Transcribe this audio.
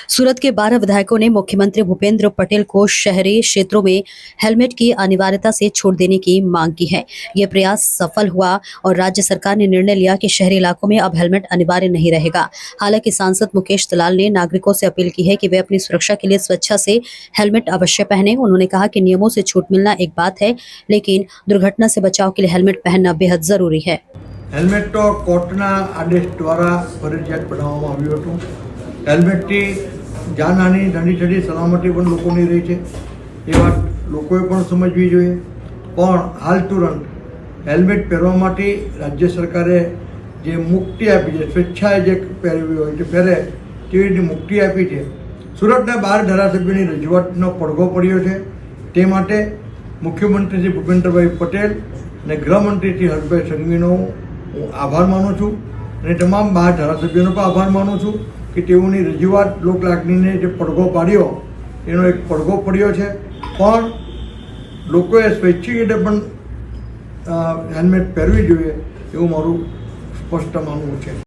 सूरत के 12 विधायकों ने मुख्यमंत्री भूपेंद्र पटेल को शहरी क्षेत्रों में हेलमेट की अनिवार्यता से छूट देने की मांग की है। यह प्रयास सफल हुआ और राज्य सरकार ने निर्णय लिया कि शहरी इलाकों में अब हेलमेट अनिवार्य नहीं रहेगा। हालांकि सांसद मुकेश दलाल ने नागरिकों से अपील की है कि वे अपनी सुरक्षा के लिए स्वेच्छा से हेलमेट अवश्य पहने। उन्होंने कहा कि नियमों से छूट मिलना एक बात है, लेकिन दुर्घटना से बचाव के लिए हेलमेट पहनना बेहद जरूरी है। हेलमेट तो कोर्टना आदेश द्वारा फरजियात बनाववामां आव्युं हतुं। हेलमेटथी जानहानी नानी छड़ी सलामती पण लोकोनी रही छे ए वात लोकोए पण समजवी जोईए। पण हाल तुरंत हेलमेट पहेरवा माटे राज्य सरकारे जे मुक्ति आपी छे, स्वेच्छाए जे पहेरवी होय ते पहेरे तेवी रीतनी मुक्ति आपी छे। सूरतना 12 धारासभ्योनी रजूआतनो પડઘો પડ્યો છે। તે માટે મુખ્યમંત્રી શ્રી ભૂપેન્દ્રભાઈ પટેલ અને ગૃહમંત્રી શ્રી હર્ષભાઈ સંઘવીનો હું આભાર માનું છું અને તમામ 12 ધારાસભ્યોનો પણ આભાર માનું છું કે તેઓની રજૂઆત લોકલાગણીને જે પડઘો પાડ્યો એનો એક પડઘો પડ્યો છે। પણ લોકોએ સ્વૈચ્છિક રીતે પણ હેલ્મેટ પહેરવી જોઈએ એવું મારું સ્પષ્ટ માનવું છે।